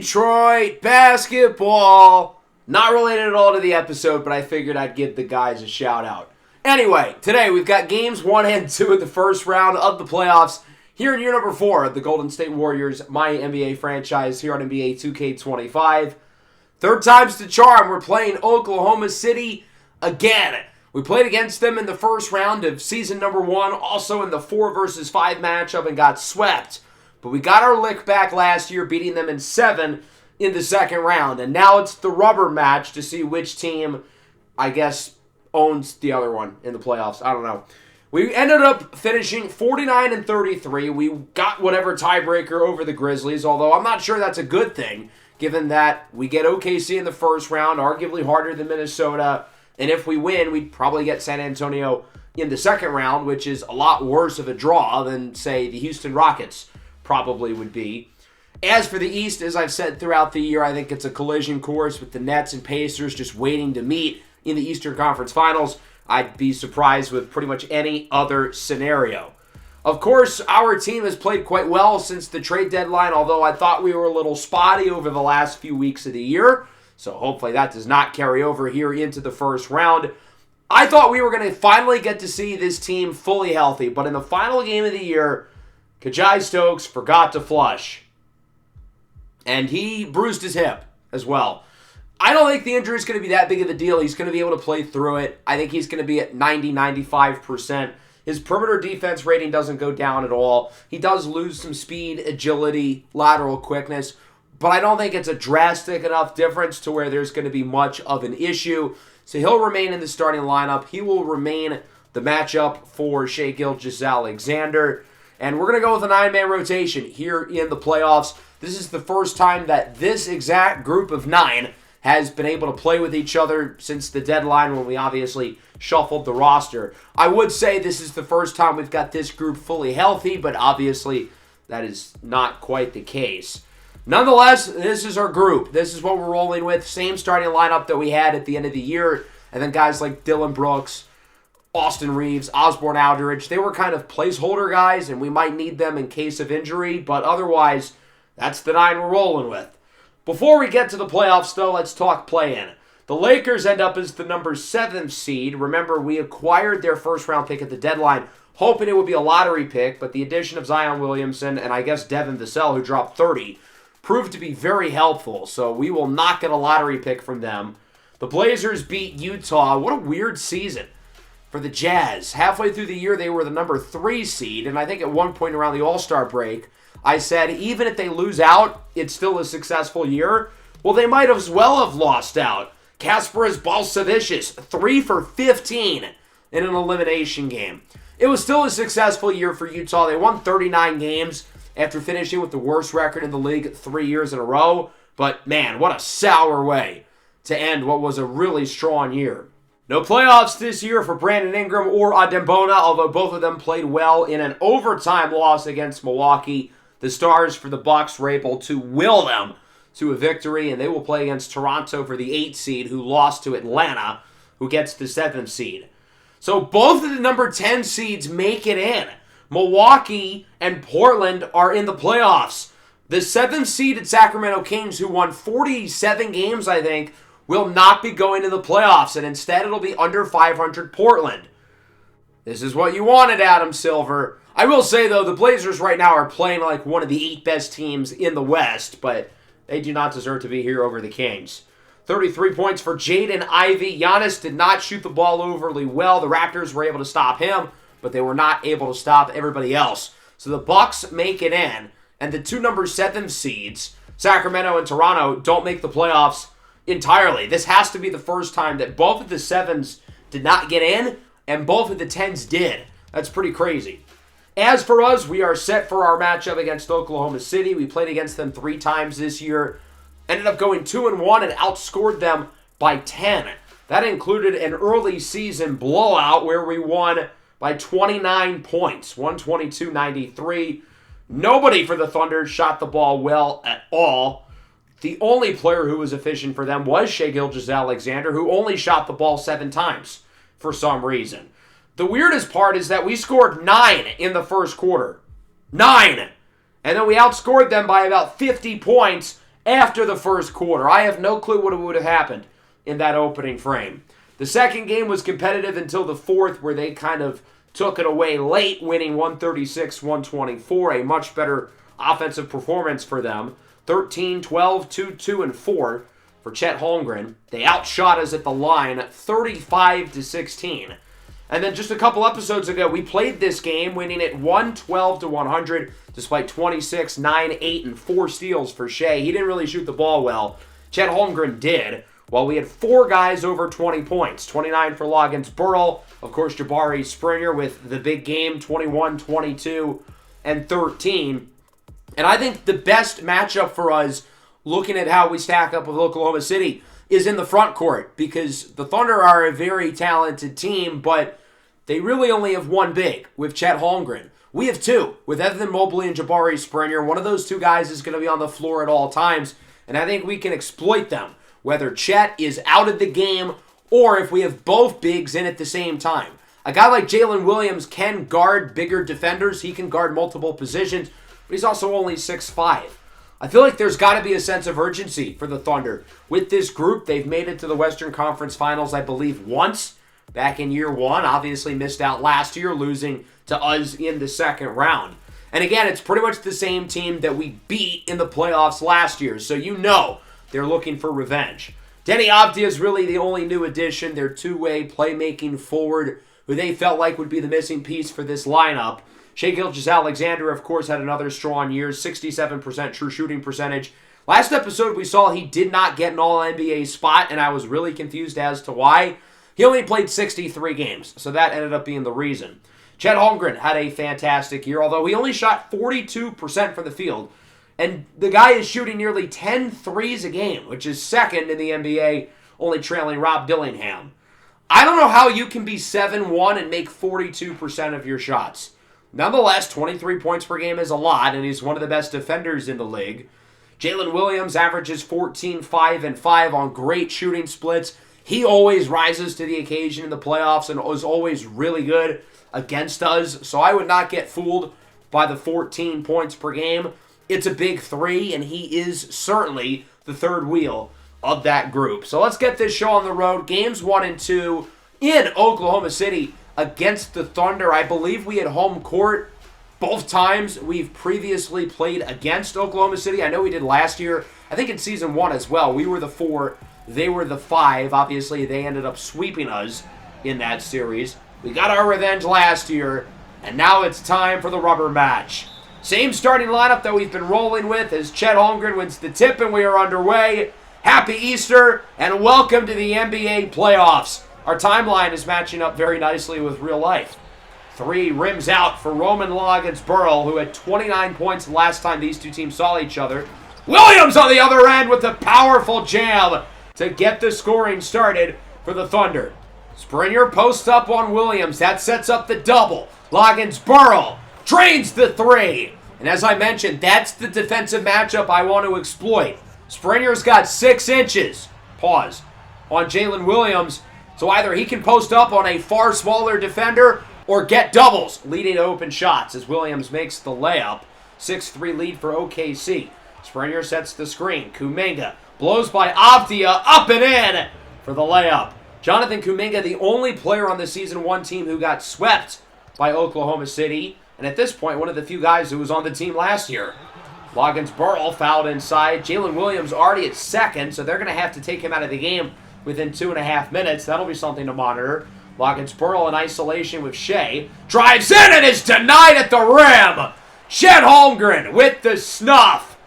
Detroit basketball. Not related at all to the episode, but I figured I'd give the guys a shout out. Anyway, today we've got games 1 and 2 of the first round of the playoffs here in year number 4 of the Golden State Warriors, MyNBA franchise here on NBA 2K25. Third time's the charm. We're playing Oklahoma City again. We played against them in the first round of season number 1, also in the 4 versus 5 matchup and got swept. But we got our lick back last year, beating them in 7 in the second round. And now it's the rubber match to see which team, I guess, owns the other one in the playoffs. I don't know. We ended up finishing 49-33. We got whatever tiebreaker over the Grizzlies, although I'm not sure that's a good thing, given that we get OKC in the first round, arguably harder than Minnesota. And if we win, we'd probably get San Antonio in the second round, which is a lot worse of a draw than, say, the Houston Rockets probably would be. As for the East, as I've said throughout the year, I think it's a collision course with the Nets and Pacers just waiting to meet in the Eastern Conference Finals. I'd be surprised with pretty much any other scenario. Of course, our team has played quite well since the trade deadline, although I thought we were a little spotty over the last few weeks of the year. So hopefully that does not carry over here into the first round. I thought we were going to finally get to see this team fully healthy, but in the final game of the year, Kajai Stokes forgot to flush. And he bruised his hip as well. I don't think the injury is going to be that big of a deal. He's going to be able to play through it. I think he's going to be at 90-95%. His perimeter defense rating doesn't go down at all. He does lose some speed, agility, lateral quickness, but I don't think it's a drastic enough difference to where there's going to be much of an issue. So he'll remain in the starting lineup. He will remain the matchup for Shai Gilgeous-Alexander. And we're going to go with a 9-man rotation here in the playoffs. This is the first time that this exact group of 9 has been able to play with each other since the deadline when we obviously shuffled the roster. I would say this is the first time we've got this group fully healthy, but obviously that is not quite the case. Nonetheless, this is our group. This is what we're rolling with. Same starting lineup that we had at the end of the year. And then guys like Dillon Brooks, Austin Reeves, Osborne Aldridge, they were kind of placeholder guys, and we might need them in case of injury, but otherwise, that's the 9 we're rolling with. Before we get to the playoffs, though, let's talk play-in. The Lakers end up as the number 7 seed. Remember, we acquired their first-round pick at the deadline, hoping it would be a lottery pick, but the addition of Zion Williamson and I guess Devin Vassell, who dropped 30, proved to be very helpful, so we will not get a lottery pick from them. The Blazers beat Utah. What a weird season for the Jazz. Halfway through the year, they were the number 3 seed, and I think at one point around the All-Star break, I said even if they lose out, it's still a successful year. Well, they might as well have lost out. Kasparas Balcevicius, 3 for 15 in an elimination game. It was still a successful year for Utah. They won 39 games after finishing with the worst record in the league 3 years in a row. But man, what a sour way to end what was a really strong year. No playoffs this year for Brandon Ingram or Adembona, although both of them played well in an overtime loss against Milwaukee. The Stars for the Bucks were able to will them to a victory, and they will play against Toronto for the 8 seed, who lost to Atlanta, who gets the 7th seed. So both of the number 10 seeds make it in. Milwaukee and Portland are in the playoffs. The 7th seeded Sacramento Kings, who won 47 games, I think, will not be going to the playoffs, and instead it'll be under 500 Portland. This is what you wanted, Adam Silver. I will say, though, the Blazers right now are playing like one of the 8 best teams in the West, but they do not deserve to be here over the Kings. 33 points for Jaden Ivey. Giannis did not shoot the ball overly well. The Raptors were able to stop him, but they were not able to stop everybody else. So the Bucks make it in, and the 2 number 7 seeds, Sacramento and Toronto, don't make the playoffs entirely. This has to be the first time that both of the 7s did not get in, and both of the 10s did. That's pretty crazy. As for us, we are set for our matchup against Oklahoma City. We played against them 3 times this year. Ended up going 2-1 and outscored them by 10. That included an early season blowout where we won by 29 points, 122-93. Nobody for the Thunder shot the ball well at all. The only player who was efficient for them was Shai Gilgeous-Alexander, who only shot the ball 7 times for some reason. The weirdest part is that we scored 9 in the first quarter. 9! And then we outscored them by about 50 points after the first quarter. I have no clue what would have happened in that opening frame. The second game was competitive until the fourth, where they kind of took it away late, winning 136-124, a much better offensive performance for them. 13, 12, 2, 2, and 4 for Chet Holmgren. They outshot us at the line 35-16. And then just a couple episodes ago, we played this game, winning it 112-100, despite 26, 9, 8, and 4 steals for Shea. He didn't really shoot the ball well. Chet Holmgren did. While we had 4 guys over 20 points. 29 for Loggins Burrell. Of course, Jabari Springer with the big game, 21, 22, and 13. And I think the best matchup for us, looking at how we stack up with Oklahoma City, is in the front court. Because the Thunder are a very talented team, but they really only have one big with Chet Holmgren. We have 2 with Evan Mobley and Jabari Springer. One of those 2 guys is going to be on the floor at all times. And I think we can exploit them, whether Chet is out of the game or if we have both bigs in at the same time. A guy like Jalen Williams can guard bigger defenders. He can guard multiple positions, but he's also only 6'5". I feel like there's got to be a sense of urgency for the Thunder. With this group, they've made it to the Western Conference Finals, I believe, once back in year 1. Obviously missed out last year, losing to us in the second round. And again, it's pretty much the same team that we beat in the playoffs last year, so you know they're looking for revenge. Denny Avdia is really the only new addition, their two-way playmaking forward, who they felt like would be the missing piece for this lineup. Shai Gilgeous-Alexander, of course, had another strong year, 67% true shooting percentage. Last episode, we saw he did not get an All-NBA spot, and I was really confused as to why. He only played 63 games, so that ended up being the reason. Chet Holmgren had a fantastic year, although he only shot 42% from the field. And the guy is shooting nearly 10 threes a game, which is second in the NBA, only trailing Rob Dillingham. I don't know how you can be 7-1 and make 42% of your shots. Nonetheless, 23 points per game is a lot, and he's one of the best defenders in the league. Jalen Williams averages 14, 5, and 5 on great shooting splits. He always rises to the occasion in the playoffs and is always really good against us, so I would not get fooled by the 14 points per game. It's a big 3, and he is certainly the third wheel of that group. So let's get this show on the road. Games 1 and 2 in Oklahoma City against the Thunder. I believe we had home court both times we've previously played against Oklahoma City. I know we did last year. I think in season 1 as well. We were the 4, they were the 5. Obviously, they ended up sweeping us in that series. We got our revenge last year, and now it's time for the rubber match. Same starting lineup that we've been rolling with as Chet Holmgren wins the tip and we are underway. Happy Easter and welcome to the NBA playoffs. Our timeline is matching up very nicely with real life. 3 rims out for Roman Loggins Burrell, who had 29 points the last time these two teams saw each other. Williams on the other end with a powerful jam to get the scoring started for the Thunder. Springer posts up on Williams. That sets up the double. Loggins Burrell drains the 3. And as I mentioned, that's the defensive matchup I want to exploit. Springer's got 6 inches, pause, on Jalen Williams. So either he can post up on a far smaller defender or get doubles, leading to open shots as Williams makes the layup. 6-3 lead for OKC. Springer sets the screen. Kuminga blows by Avdia, up and in for the layup. Jonathan Kuminga, the only player on the Season 1 team who got swept by Oklahoma City, and at this point, one of the few guys who was on the team last year. Loggins Burrell fouled inside. Jalen Williams already at second, so they're going to have to take him out of the game within 2.5 minutes. That'll be something to monitor. Loggins Burrell in isolation with Shea. Drives in and is denied at the rim. Chet Holmgren with the snuff.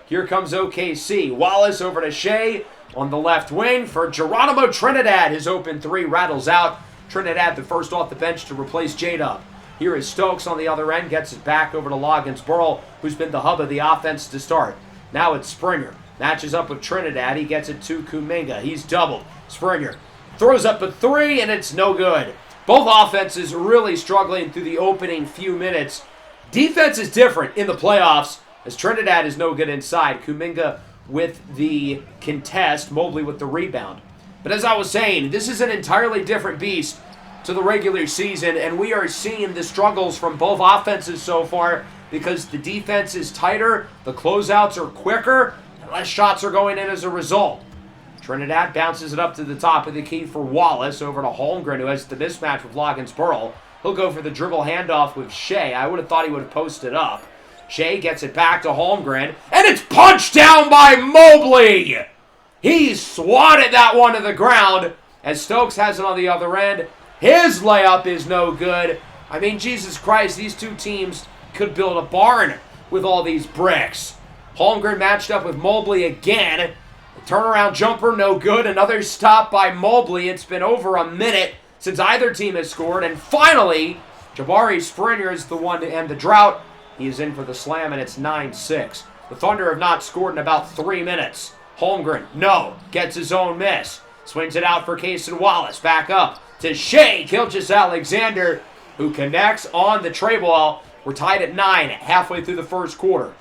Here comes OKC. Wallace over to Shea on the left wing for Geronimo Trinidad. His open 3 rattles out. Trinidad the first off the bench to replace J-Dub. Here is Stokes on the other end. Gets it back over to Loggins Burrell, who's been the hub of the offense to start. Now it's Springer. Matches up with Trinidad. He gets it to Kuminga. He's doubled. Springer throws up a 3, and it's no good. Both offenses really struggling through the opening few minutes. Defense is different in the playoffs as Trinidad is no good inside. Kuminga with the contest. Mobley with the rebound. But as I was saying, this is an entirely different beast to the regular season, and we are seeing the struggles from both offenses so far because the defense is tighter, the closeouts are quicker, and Less shots are going in as a result. Trinidad bounces it up to the top of the key for Wallace, over to Holmgren, who has the mismatch with Loggins-Burl. He'll go for the dribble handoff with Shea. I would have thought he would have posted up. Shea gets it back to Holmgren, and it's punched down by Mobley! He swatted that one to the ground, as Stokes has it on the other end. His layup is no good. I mean, Jesus Christ, these two teams could build a barn with all these bricks. Holmgren matched up with Mobley again. The turnaround jumper, no good. Another stop by Mobley. It's been over a minute since either team has scored. And finally, Jabari Springer is the one to end the drought. He is in for the slam, and it's 9-6. The Thunder have not scored in about 3 minutes. Holmgren, no, gets his own miss. Swings it out for Cason Wallace. Back up to Shea Gilgeous-Alexander, who connects on the tray ball. We're tied at 9 halfway through the first quarter.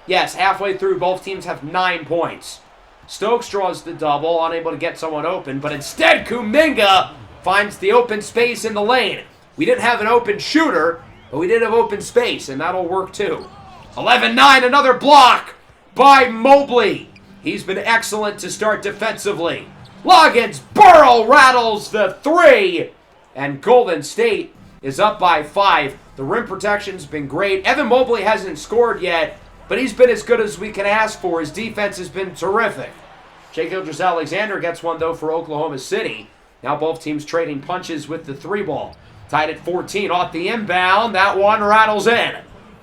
Yes, halfway through, both teams have 9 points. Stokes draws the double, unable to get someone open, but instead Kuminga finds the open space in the lane. We didn't have an open shooter, but we did have open space, and that'll work too. 11-9, another block by Mobley. He's been excellent to start defensively. Loggins-Burl rattles the 3, and Golden State is up by 5. The rim protection's been great. Evan Mobley hasn't scored yet, but he's been as good as we can ask for. His defense has been terrific. Shai Gilgeous-Alexander gets one, though, for Oklahoma City. Now both teams trading punches with the 3-ball. Tied at 14 off the inbound. That one rattles in.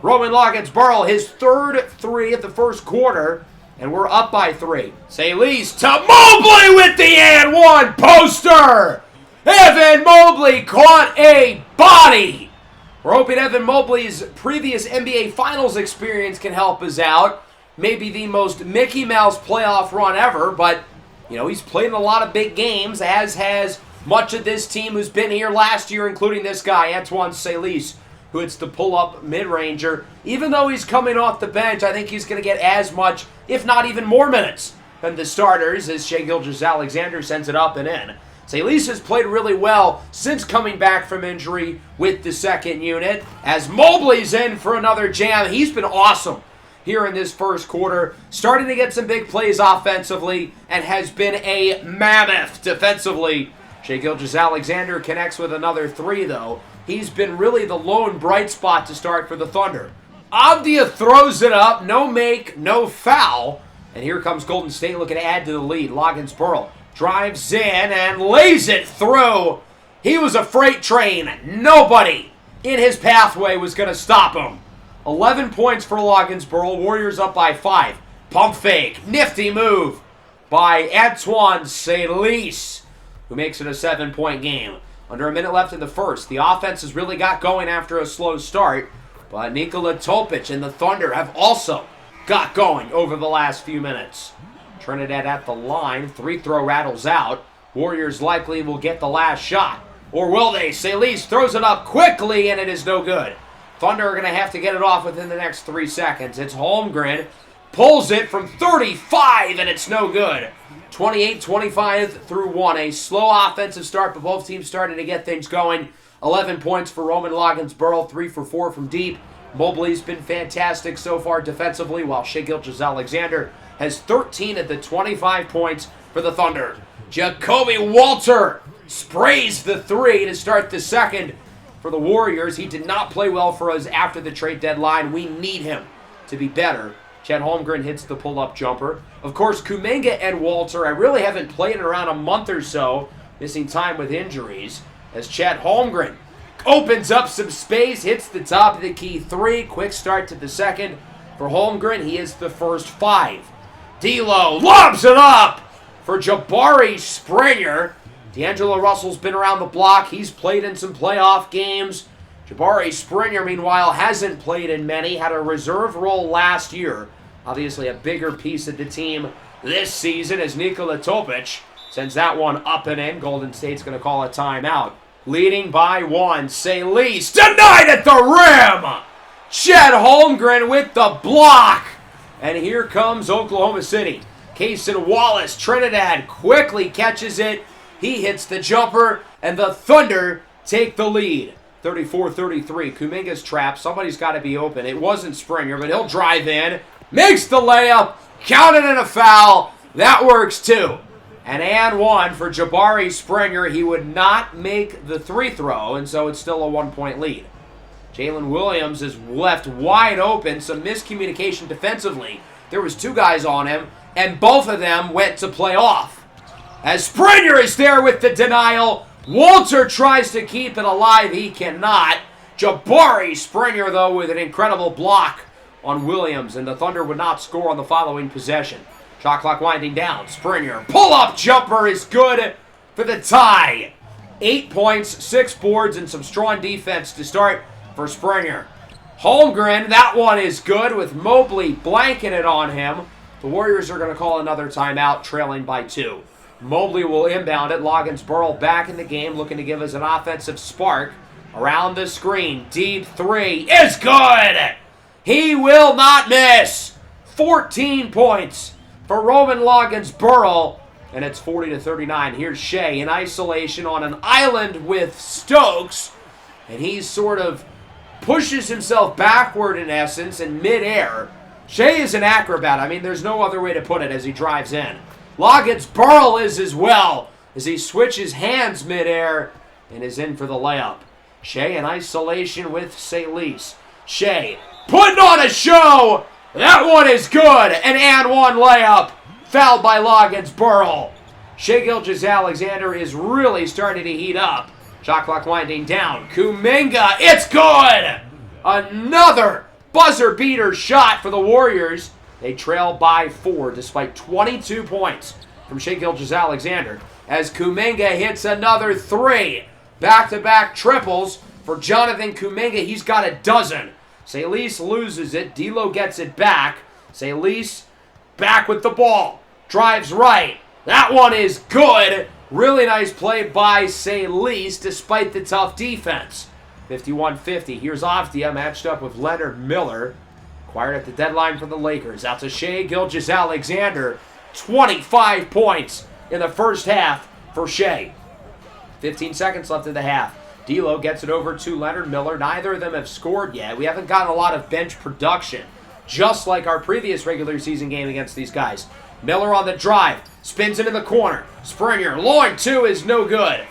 Roman Loggins-Burl, his third 3 of the first quarter, and we're up by 3. Salis to Mobley with the and one poster! Evan Mobley caught a body! We're hoping Evan Mobley's previous NBA Finals experience can help us out. Maybe the most Mickey Mouse playoff run ever, but, you know, he's played in a lot of big games, as has much of this team who's been here last year, including this guy, Antoine Salis, who hits the pull-up mid-ranger. Even though he's coming off the bench, I think he's going to get as much, if not even more minutes than the starters, as Shai Gilgeous-Alexander sends it up and in. Salis has played really well since coming back from injury with the second unit. As Mobley's in for another jam, he's been awesome here in this first quarter. Starting to get some big plays offensively and has been a mammoth defensively. Shai Gilgeous-Alexander connects with another 3, though. He's been really the lone bright spot to start for the Thunder. Avdia throws it up, no make, no foul. And here comes Golden State looking to add to the lead. Loggins-Burl drives in and lays it through. He was a freight train. Nobody in his pathway was going to stop him. 11 points for Loggins-Burl. Warriors up by 5. Pump fake. Nifty move by Antoine Salis, who makes it a 7-point game. Under a minute left in the first. The offense has really got going after a slow start, but Nikola Topic and the Thunder have also got going over the last few minutes. Trinidad at the line. 3-throw rattles out. Warriors likely will get the last shot. Or will they? Salis throws it up quickly, and it is no good. Thunder are going to have to get it off within the next 3 seconds. It's Holmgren. Pulls it from 35, and it's no good. 28-25 through 1. A slow offensive start, but both teams starting to get things going. 11 points for Roman Loggins-Burl, 3 for 4 from deep. Mobley's been fantastic so far defensively, while Shai Gilgeous-Alexander has 13 of the 25 points for the Thunder. Jacoby Walter sprays the 3 to start the second for the Warriors. He did not play well for us after the trade deadline. We need him to be better. Chet Holmgren hits the pull-up jumper. Of course, Kuminga and Walter, I really haven't played in around a month or so, missing time with injuries, as Chet Holmgren opens up some space, hits the top of the key 3. Quick start to the second for Holmgren. He is the first 5. D'Lo lobs it up for Jabari Springer. D'Angelo Russell's been around the block. He's played in some playoff games. Jabari Springer, meanwhile, hasn't played in many. Had a reserve role last year. Obviously a bigger piece of the team this season as Nikola Topic sends that one up and in. Golden State's going to call a timeout. Leading by 1. Salis denied at the rim. Chet Holmgren with the block. And here comes Oklahoma City. Cason Wallace, Trinidad, quickly catches it. He hits the jumper, and the Thunder take the lead. 34-33. Kuminga's trapped. Somebody's got to be open. It wasn't Springer, but he'll drive in. Makes the layup. Counted in a foul. That works too. And one for Jabari Springer. He would not make the free throw, and so it's still a 1-point lead. Jalen Williams is left wide open. Some miscommunication defensively. There was 2 guys on him, and both of them went to play off. As Springer is there with the denial. Walter tries to keep it alive. He cannot. Jabari Springer, though, with an incredible block on Williams, and the Thunder would not score on the following possession. Shot clock winding down. Springer, pull-up jumper is good for the tie. 8 points, 6 boards, and some strong defense to start for Springer. Holmgren, that one is good with Mobley blanketed on him. The Warriors are going to call another timeout, trailing by 2. Mobley will inbound it. Loggins-Burrell back in the game, looking to give us an offensive spark. Around the screen, deep 3 is good. He will not miss. 14 points for Roman Loggins-Burrell, and it's 40-39. Here's Shea in isolation on an island with Stokes, and he sort of pushes himself backward in essence in midair. Shea is an acrobat. I mean, there's no other way to put it as he drives in. Loggins-Burrell is as well as he switches hands midair and is in for the layup. Shea in isolation with Salis. Shea putting on a show. That one is good. An one layup. Fouled by Loggins-Burrell. Shai Gilgeous-Alexander is really starting to heat up. Shot clock winding down. Kuminga. It's good. Another buzzer beater shot for the Warriors. They trail by 4 despite 22 points from Shai Gilgeous-Alexander as Kuminga hits another 3. Back-to-back triples for Jonathan Kuminga. He's got a dozen. Salis loses it. D'Lo gets it back. Salis back with the ball. Drives right. That one is good. Really nice play by Salis despite the tough defense. 51-50. Here's Avdia matched up with Leonard Miller. Acquired at the deadline for the Lakers. Out to Shai Gilgeous-Alexander. 25 points in the first half for Shai. 15 seconds left in the half. D'Lo gets it over to Leonard Miller. Neither of them have scored yet. We haven't gotten a lot of bench production, just like our previous regular season game against these guys. Miller on the drive. Spins into the corner. Springer. Long 2 is no good.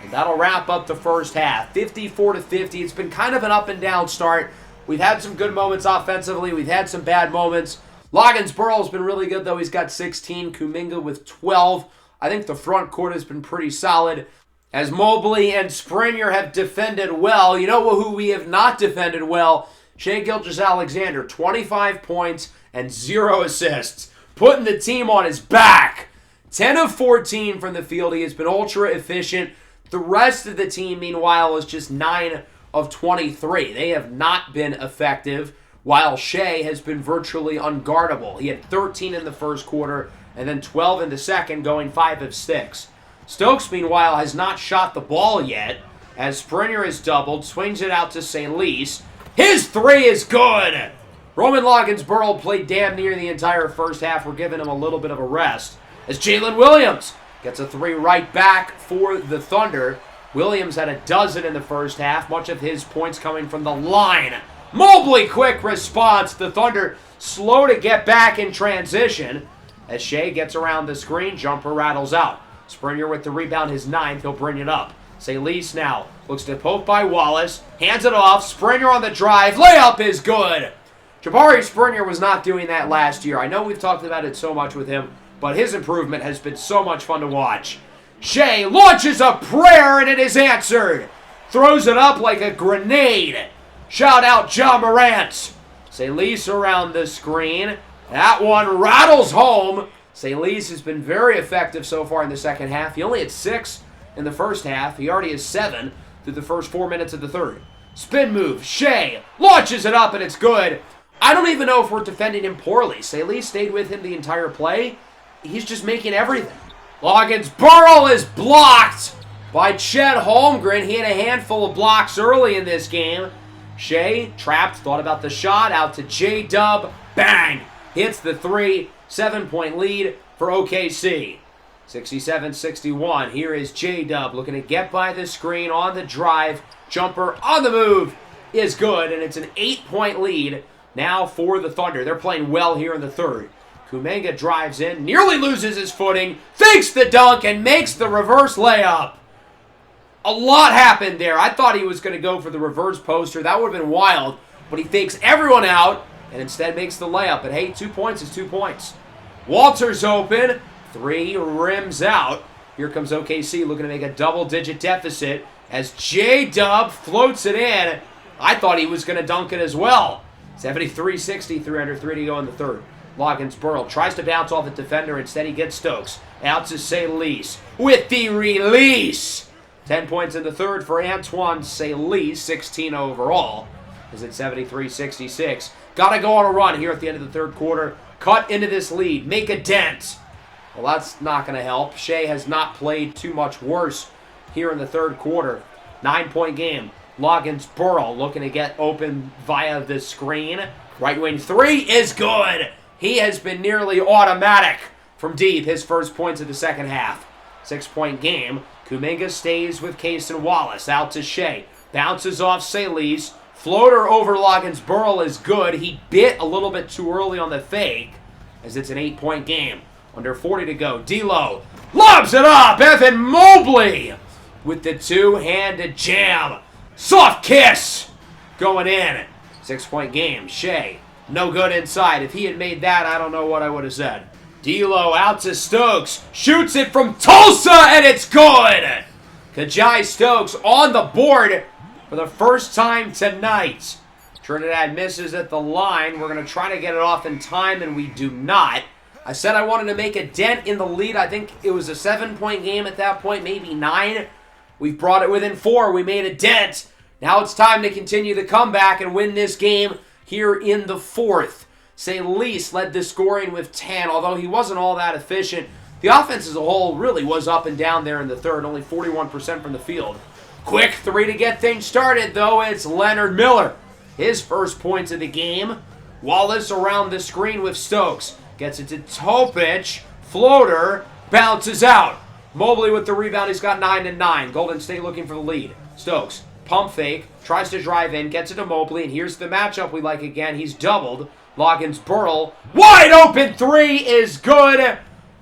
And that'll wrap up the first half. 54-50. It's been kind of an up and down start. We've had some good moments offensively. We've had some bad moments. Loggins-Burrell's been really good, though. He's got 16. Kuminga with 12. I think the front court has been pretty solid. As Mobley and Springer have defended well, you know who we have not defended well? Shai Gilgeous-Alexander, 25 points and 0 assists, putting the team on his back. 10 of 14 from the field. He has been ultra efficient. The rest of the team, meanwhile, is just 9 of 23. They have not been effective, while Shai has been virtually unguardable. He had 13 in the first quarter and then 12 in the second, going 5 of 6. Stokes, meanwhile, has not shot the ball yet, as Springer is doubled, swings it out to Salis. His 3 is good! Roman Loggins-Burrell played damn near the entire first half. We're giving him a little bit of a rest. As Jalen Williams gets a 3 right back for the Thunder. Williams had a dozen in the first half, much of his points coming from the line. Mobley, quick response. The Thunder slow to get back in transition. As Shai gets around the screen, jumper rattles out. Springer with the rebound, his 9th. He'll bring it up. Salis now looks to poke by Wallace. Hands it off. Springer on the drive. Layup is good. Jabari Springer was not doing that last year. I know we've talked about it so much with him, but his improvement has been so much fun to watch. Shai launches a prayer, and it is answered. Throws it up like a grenade. Shout out Ja Morant. Salis around the screen. That one rattles home. Salis has been very effective so far in the second half. He only had 6 in the first half. He already has 7 through the first 4 minutes of the third. Spin move. Shai launches it up, and it's good. I don't even know if we're defending him poorly. Salis stayed with him the entire play. He's just making everything. Loggins-Burrell is blocked by Chet Holmgren. He had a handful of blocks early in this game. Shai trapped, thought about the shot, out to J-Dub. Bang! Hits the 3. 7-point lead for OKC. 67-61. Here is J-Dub looking to get by the screen on the drive. Jumper on the move is good, and it's an 8-point lead now for the Thunder. They're playing well here in the third. Kuminga drives in, nearly loses his footing, fakes the dunk, and makes the reverse layup. A lot happened there. I thought he was going to go for the reverse poster. That would have been wild. But he fakes everyone out and instead makes the layup. And hey, 2 points is 2 points. Walter's open. 3 rims out. Here comes OKC looking to make a double-digit deficit as J-Dub floats it in. I thought he was going to dunk it as well. 73-60, 303 to go in the third. Loggins Burl tries to bounce off the defender. Instead, he gets Stokes. Out to Salis with the release. 10 points in the third for Antoine Salis, 16 overall. Is at 73-66. Got to go on a run here at the end of the third quarter. Cut into this lead. Make a dent. Well, that's not going to help. Shea has not played too much worse here in the third quarter. 9-point game. Loggins Burl looking to get open via the screen. Right wing 3 is good. He has been nearly automatic from deep. His first points of the second half. 6-point game. Kuminga stays with Cason Wallace. Out to Shea. Bounces off Salis. Floater over Loggins Burl is good. He bit a little bit too early on the fake as it's an 8-point game. Under 40 to go. D'Lo lobs it up. Evan Mobley with the two-handed jam. Soft kiss going in. 6-point game. Shea, no good inside. If he had made that, I don't know what I would have said. D'Lo out to Stokes. Shoots it from Tulsa, and it's good. Kajai Stokes on the board for the first time tonight. Trinidad misses at the line. We're going to try to get it off in time, and we do not. I said I wanted to make a dent in the lead. I think it was a 7-point game at that point, maybe 9. We've brought it within 4. We made a dent. Now it's time to continue the comeback and win this game here in the fourth. Salis led the scoring with 10, although he wasn't all that efficient. The offense as a whole really was up and down there in the third, only 41% from the field. Quick 3 to get things started, though. It's Leonard Miller. His first points of the game. Wallace around the screen with Stokes. Gets it to Topic. Floater. Bounces out. Mobley with the rebound. He's got 9-9. Golden State looking for the lead. Stokes. Pump fake. Tries to drive in. Gets it to Mobley. And here's the matchup we like again. He's doubled. Loggins Burl. Wide open 3 is good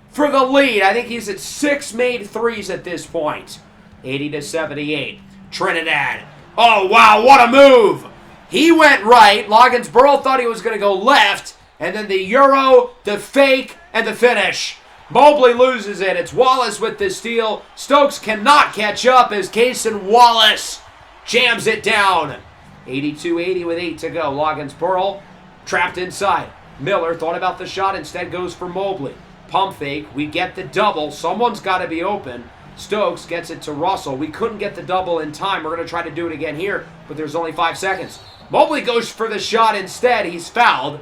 for the lead. I think he's at 6 made threes at this point. 80-78. Trinidad. Oh, wow. What a move. He went right. Loggins Burl thought he was going to go left. And then the Euro, the fake, and the finish. Mobley loses it. It's Wallace with the steal. Stokes cannot catch up as Cason Wallace jams it down. 82-80 with 8 to go. Loggins Burl trapped inside. Miller thought about the shot, instead goes for Mobley. Pump fake. We get the double. Someone's got to be open. Stokes gets it to Russell. We couldn't get the double in time. We're going to try to do it again here, but there's only 5 seconds. Mobley goes for the shot instead. He's fouled.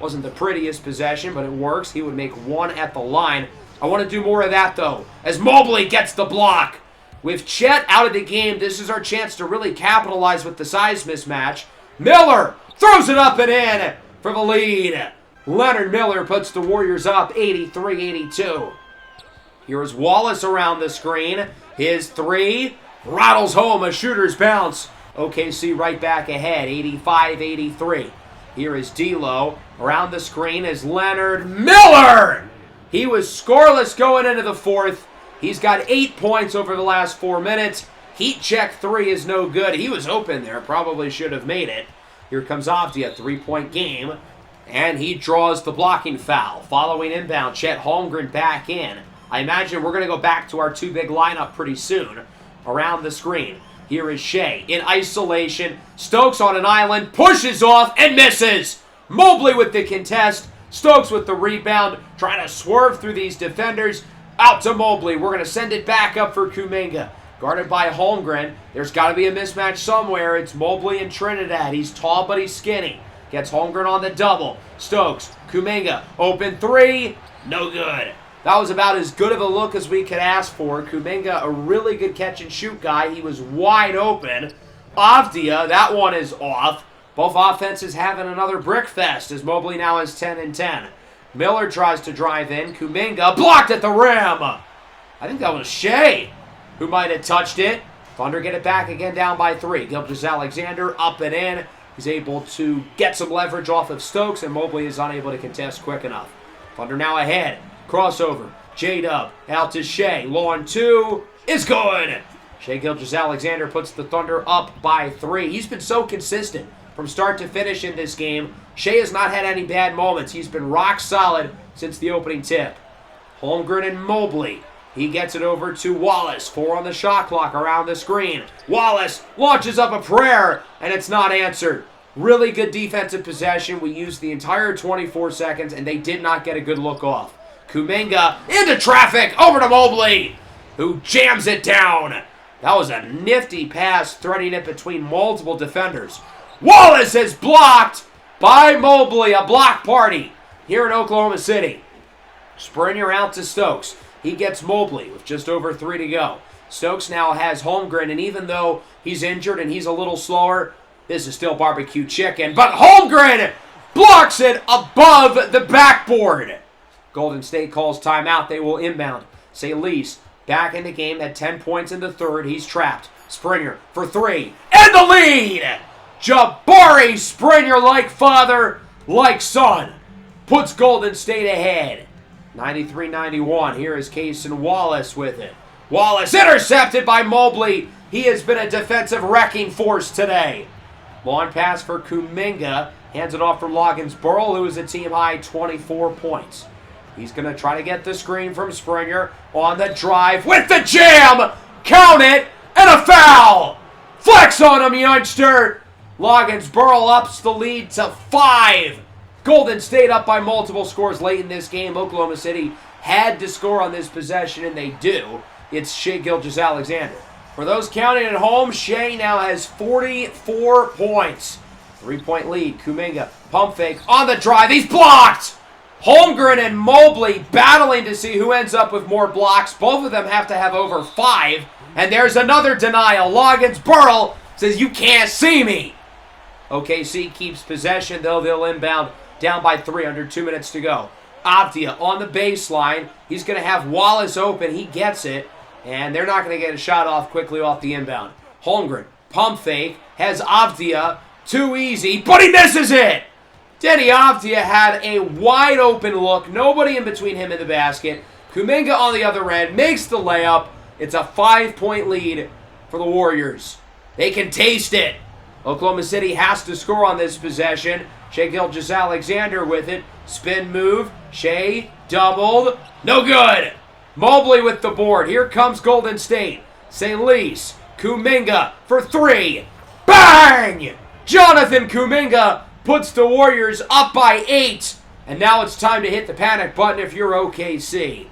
Wasn't the prettiest possession, but it works. He would make 1 at the line. I want to do more of that, though, as Mobley gets the block. With Chet out of the game, this is our chance to really capitalize with the size mismatch. Miller throws it up and in for the lead. Leonard Miller puts the Warriors up 83-82. Here's Wallace around the screen. His 3 rattles home, a shooter's bounce. OKC right back ahead, 85-83. Here is D'Lo. Around the screen is Leonard Miller. He was scoreless going into the fourth. He's got 8 points over the last 4 minutes. Heat check 3 is no good. He was open there. Probably should have made it. Here comes Avdia, 3-point game. And he draws the blocking foul. Following inbound, Chet Holmgren back in. I imagine we're going to go back to our 2-big lineup pretty soon. Around the screen. Here is Shea in isolation. Stokes on an island, pushes off and misses. Mobley with the contest. Stokes with the rebound, trying to swerve through these defenders. Out to Mobley. We're going to send it back up for Kuminga. Guarded by Holmgren. There's got to be a mismatch somewhere. It's Mobley and Trinidad. He's tall, but he's skinny. Gets Holmgren on the double. Stokes, Kuminga, open 3. No good. That was about as good of a look as we could ask for. Kuminga, a really good catch-and-shoot guy. He was wide open. Avdia, that one is off. Both offenses having another brick fest as Mobley now is 10-10. Miller tries to drive in. Kuminga blocked at the rim. I think that was Shea who might have touched it. Thunder get it back again down by 3. Gilgeous-Alexander up and in. He's able to get some leverage off of Stokes, and Mobley is unable to contest quick enough. Thunder now ahead. Crossover. J-Dub out to Shea. Low on 2 is good. Shai Gilgeous-Alexander puts the Thunder up by 3. He's been so consistent from start to finish in this game. Shea has not had any bad moments. He's been rock solid since the opening tip. Holmgren and Mobley. He gets it over to Wallace. 4 on the shot clock around the screen. Wallace launches up a prayer, and it's not answered. Really good defensive possession. We used the entire 24 seconds, and they did not get a good look off. Kuminga into traffic, over to Mobley, who jams it down. That was a nifty pass, threading it between multiple defenders. Wallace is blocked by Mobley, a block party here in Oklahoma City. Springer out to Stokes. He gets Mobley with just over 3 to go. Stokes now has Holmgren, and even though he's injured and he's a little slower, this is still barbecue chicken. But Holmgren blocks it above the backboard. Golden State calls timeout. They will inbound. Salise back in the game at 10 points in the third. He's trapped. Springer for 3. And the lead! Jabari Springer, like father, like son, puts Golden State ahead. 93-91. Here is Cason Wallace with it. Wallace intercepted by Mobley. He has been a defensive wrecking force today. Long pass for Kuminga. Hands it off for Loggins-Burl, who is a team-high 24 points. He's going to try to get the screen from Springer on the drive with the jam. Count it, and a foul. Flex on him, youngster. Loggins-Burl ups the lead to 5. Golden State up by multiple scores late in this game. Oklahoma City had to score on this possession, and they do. It's Shai Gilgeous-Alexander. For those counting at home, Shai now has 44 points. 3-point lead. Kuminga, pump fake on the drive. He's blocked! Holmgren and Mobley battling to see who ends up with more blocks. Both of them have to have over 5. And there's another denial. Loggins-Burl says, "You can't see me." OKC keeps possession, though. They'll inbound down by 3 under 2 minutes to go. Avdia on the baseline. He's going to have Wallace open. He gets it. And they're not going to get a shot off quickly off the inbound. Holmgren, pump fake, has Avdia. Too easy, but he misses it. Denny Avdia had a wide open look. Nobody in between him and the basket. Kuminga on the other end makes the layup. It's a 5-point lead for the Warriors. They can taste it. Oklahoma City has to score on this possession. Shai Gilgeous-Alexander with it. Spin move. Shai doubled. No good. Mobley with the board. Here comes Golden State. Salise. Kuminga for 3. Bang! Jonathan Kuminga puts the Warriors up by 8. And now it's time to hit the panic button if you're OKC.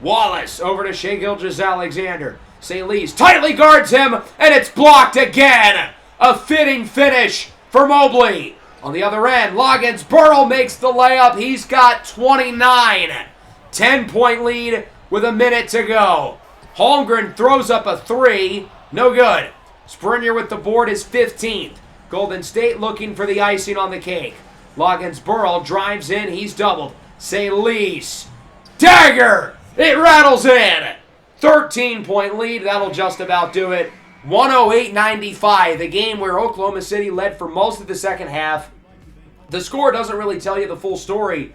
Wallace over to Shai Gilgeous-Alexander. Salise tightly guards him, and it's blocked again. A fitting finish for Mobley. On the other end, Loggins-Burl makes the layup. He's got 29. 10-point lead with a minute to go. Holmgren throws up a 3. No good. Springer with the board is 15th. Golden State looking for the icing on the cake. Loggins-Burl drives in. He's doubled. Salise. Dagger. It rattles in. 13-point lead. That'll just about do it. 108-95. The game where Oklahoma City led for most of the second half. The score doesn't really tell you the full story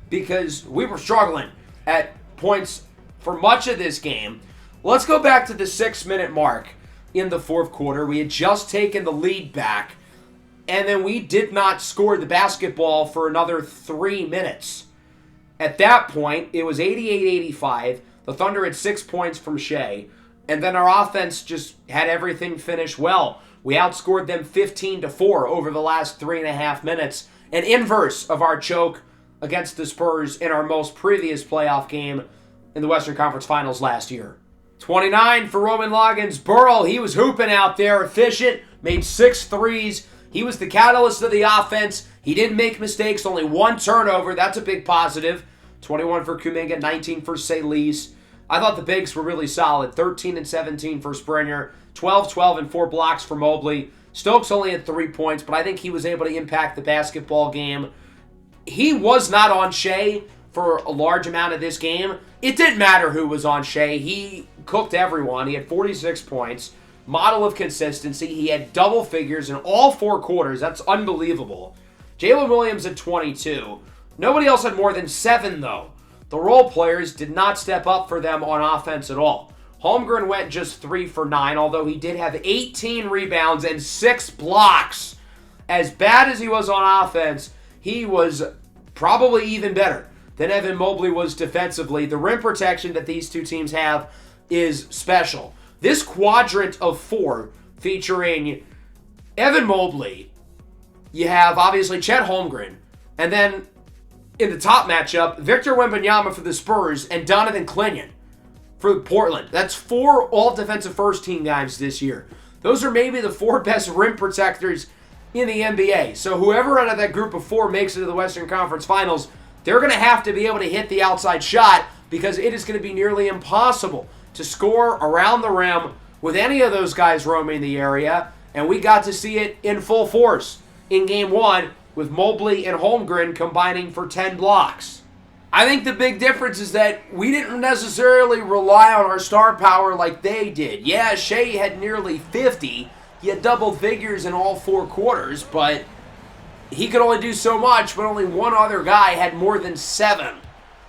because we were struggling at points for much of this game. Let's go back to the 6-minute mark in the fourth quarter. We had just taken the lead back, and then we did not score the basketball for another 3 minutes. At that point, it was 88-85. The Thunder had 6 points from Shai, and then our offense just had everything finish well. We outscored them 15-4 over the last 3.5 minutes, an inverse of our choke against the Spurs in our most previous playoff game in the Western Conference Finals last year. 29 for Roman Loggins-Burl. He was hooping out there, efficient, made 6 threes. He was the catalyst of the offense. He didn't make mistakes, only 1 turnover. That's a big positive. 21 for Kuminga, 19 for Salise. I thought the bigs were really solid. 13 and 17 for Springer. 12 and 4 blocks for Mobley. Stokes only had 3 points, but I think he was able to impact the basketball game. He was not on Shai for a large amount of this game. It didn't matter who was on Shai. He cooked everyone. He had 46 points. model of consistency. He had double figures in all 4 quarters. That's unbelievable. Jalen Williams at 22. Nobody else had more than 7, though. The role players did not step up for them on offense at all. Holmgren went just 3 for 9, although he did have 18 rebounds and 6 blocks. As bad as he was on offense, he was probably even better than Evan Mobley was defensively. The rim protection that these two teams have is special. This quadrant of 4 featuring Evan Mobley, you have obviously Chet Holmgren, and then in the top matchup, Victor Wembanyama for the Spurs and Donovan Clingan for Portland. That's 4 all-defensive first-team guys this year. Those are maybe the 4 best rim protectors in the NBA. So whoever out of that group of 4 makes it to the Western Conference Finals, they're going to have to be able to hit the outside shot because it is going to be nearly impossible to score around the rim with any of those guys roaming the area. And we got to see it in full force in Game 1 with Mobley and Holmgren combining for 10 blocks. I think the big difference is that we didn't necessarily rely on our star power like they did. Yeah, Shea had nearly 50. He had double figures in all 4 quarters, but he could only do so much, but only one other guy had more than 7.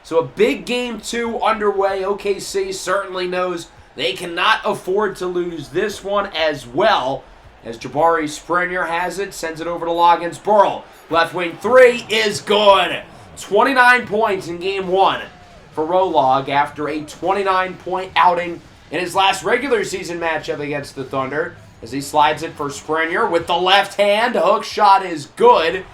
So a big Game 2 underway. OKC certainly knows they cannot afford to lose this one as well. As Jabari Springer has it, sends it over to Loggins Burl. Left wing 3 is good. 29 points in Game 1 for Rolog after a 29-point outing in his last regular season matchup against the Thunder. As he slides it for Springer with the left hand. Hook shot is good.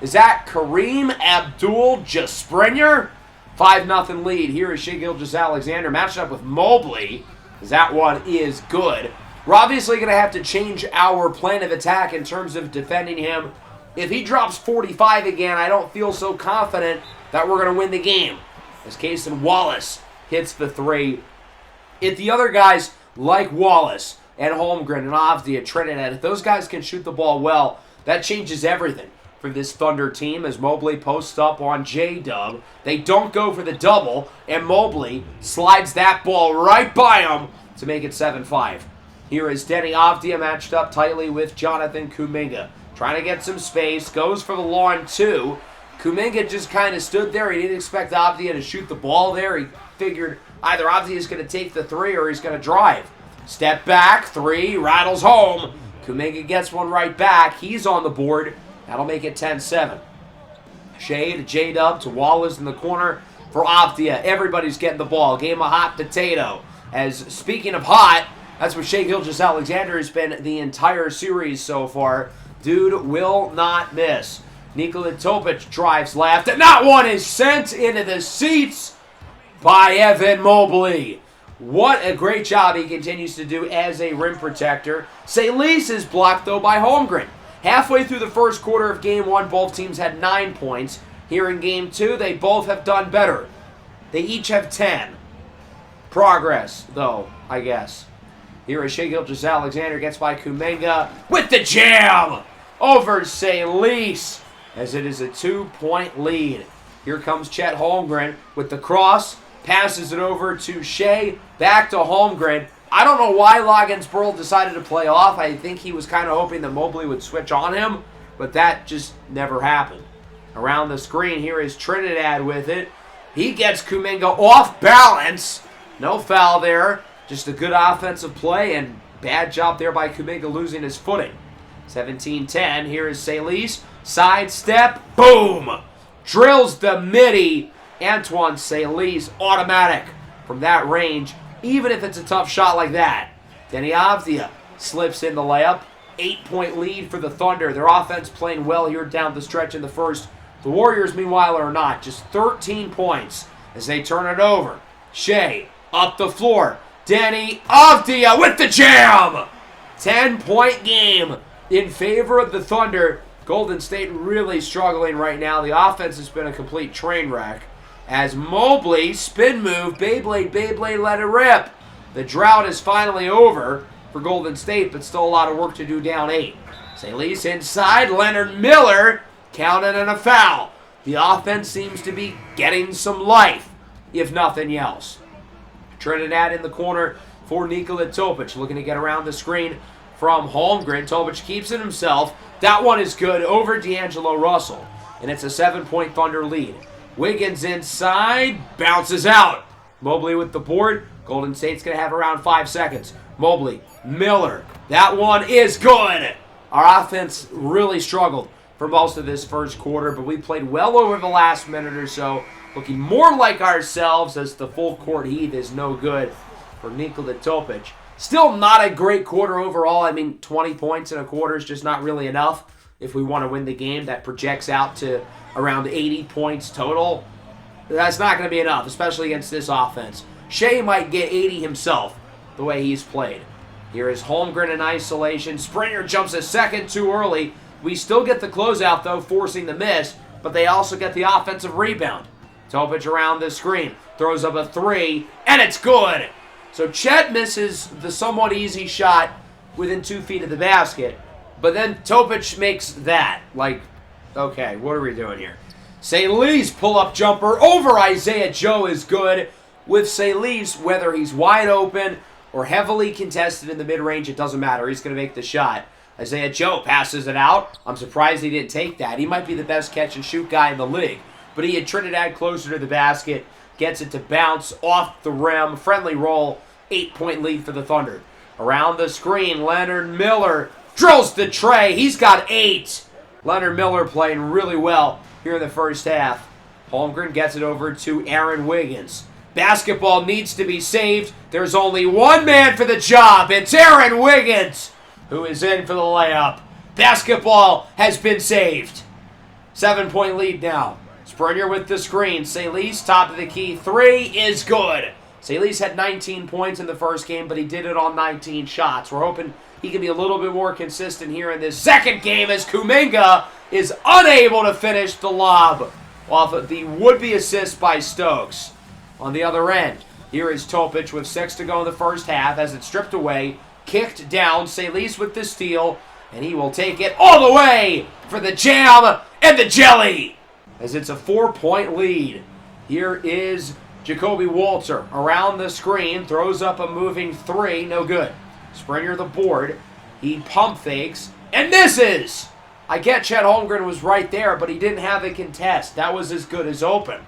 Is that Kareem Abdul-Jabbar? 5-0 lead. Here is Shai Gilgeous-Alexander matched up with Mobley. As that one is good. We're obviously going to have to change our plan of attack in terms of defending him. If he drops 45 again, I don't feel so confident that we're going to win the game. As Cason Wallace hits the 3. If the other guys like Wallace and Holmgren and Avdija, Trinidad, if those guys can shoot the ball well, that changes everything for this Thunder team as Mobley posts up on J-Dub. They don't go for the double, and Mobley slides that ball right by him to make it 7-5. Here is Denny Avdija matched up tightly with Jonathan Kuminga. Trying to get some space, goes for the lawn 2. Kuminga just kind of stood there. He didn't expect Avdija to shoot the ball there. He figured either Avdija is going to take the 3 or he's going to drive. Step back, 3, rattles home. Kuminga gets one right back. He's on the board. That'll make it 10-7. Shea to J-Dub to Wallace in the corner for Avdija. Everybody's getting the ball. Game of hot potato. As speaking of hot, that's what Shai Gilgeous-Alexander has been the entire series so far. Dude will not miss. Nikola Topic drives left, and that one is sent into the seats by Evan Mobley. What a great job he continues to do as a rim protector. Salis is blocked, though, by Holmgren. Halfway through the first quarter of Game 1, both teams had 9 points. Here in Game 2, they both have done better. They each have 10. Progress, though, I guess. Here is Shai Gilgeous-Alexander, gets by Kuminga with the jam over Salis as it is a 2-point lead. Here comes Chet Holmgren with the cross, passes it over to Shai, back to Holmgren. I don't know why Loggins Burl decided to play off. I think he was kind of hoping that Mobley would switch on him, but that just never happened. Around the screen, here is Trinidad with it. He gets Kuminga off balance. No foul there. Just a good offensive play and bad job there by Kuminga losing his footing. 17-10. Here is Salis. Sidestep. Boom. Drills the midi. Antoine Salis. Automatic from that range, even if it's a tough shot like that. Denny Avdija slips in the layup. 8-point lead for the Thunder. Their offense playing well here down the stretch in the first. The Warriors, meanwhile, are not. Just 13 points as they turn it over. Shai up the floor. Denny Avdija with the jam! 10-point game in favor of the Thunder. Golden State really struggling right now. The offense has been a complete train wreck. As Mobley, spin move, Beyblade, let it rip. The drought is finally over for Golden State, but still a lot of work to do down 8. Salis inside, Leonard Miller counted and a foul. The offense seems to be getting some life, if nothing else. Trinidad in the corner for Nikola Topic. Looking to get around the screen from Holmgren. Topic keeps it himself. That one is good over D'Angelo Russell. And it's a 7-point Thunder lead. Wiggins inside. Bounces out. Mobley with the board. Golden State's going to have around 5 seconds. Mobley. Miller. That one is good. Our offense really struggled for most of this first quarter, but we played well over the last minute or so. Looking more like ourselves as the full court heave is no good for Nikola Topic. Still not a great quarter overall. I mean, 20 points in a quarter is just not really enough if we want to win the game. That projects out to around 80 points total. That's not going to be enough, especially against this offense. Shea might get 80 himself the way he's played. Here is Holmgren in isolation. Springer jumps a second too early. We still get the closeout, though, forcing the miss, but they also get the offensive rebound. Topic around the screen. Throws up a three, and it's good. So Chet misses the somewhat easy shot within 2 feet of the basket, but then Topic makes that. Like, okay, what are we doing here? Saley's pull-up jumper over Isaiah Joe is good. With Saley's, whether he's wide open or heavily contested in the mid-range, it doesn't matter. He's going to make the shot. Isaiah Joe passes it out. I'm surprised he didn't take that. He might be the best catch-and-shoot guy in the league. But he had Trinidad closer to the basket. Gets it to bounce off the rim. Friendly roll. 8-point lead for the Thunder. Around the screen, Leonard Miller drills the tray. He's got 8. Leonard Miller playing really well here in the first half. Holmgren gets it over to Aaron Wiggins. Basketball needs to be saved. There's only one man for the job. It's Aaron Wiggins, who is in for the layup. Basketball has been saved. 7-point lead now. Springer with the screen. Saley's top of the key. 3 is good. Saley's had 19 points in the first game, but he did it on 19 shots. We're hoping he can be a little bit more consistent here in this second game as Kuminga is unable to finish the lob off of the would-be assist by Stokes. On the other end, here is Topic with 6 to go in the first half as it's stripped away, kicked down. Saley's with the steal, and he will take it all the way for the jam and the jelly as it's a 4-point lead. Here is Jacoby Walter around the screen, throws up a moving 3, no good. Springer the board, he pump fakes, and misses! I get Chet Holmgren was right there, but he didn't have a contest. That was as good as open.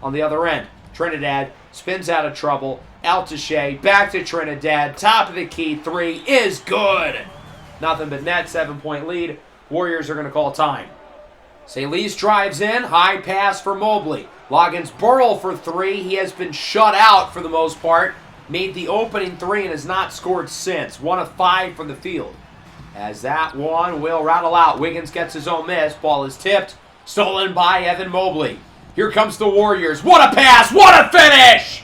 On the other end, Trinidad spins out of trouble, out to Shea, back to Trinidad, top of the key, 3 is good! Nothing but net, 7-point lead. Warriors are going to call time. Saley's drives in, high pass for Mobley. Loggins Burrell for 3. He has been shut out for the most part. Made the opening 3 and has not scored since. 1 of 5 from the field. As that one will rattle out. Wiggins gets his own miss. Ball is tipped. Stolen by Evan Mobley. Here comes the Warriors. What a pass! What a finish!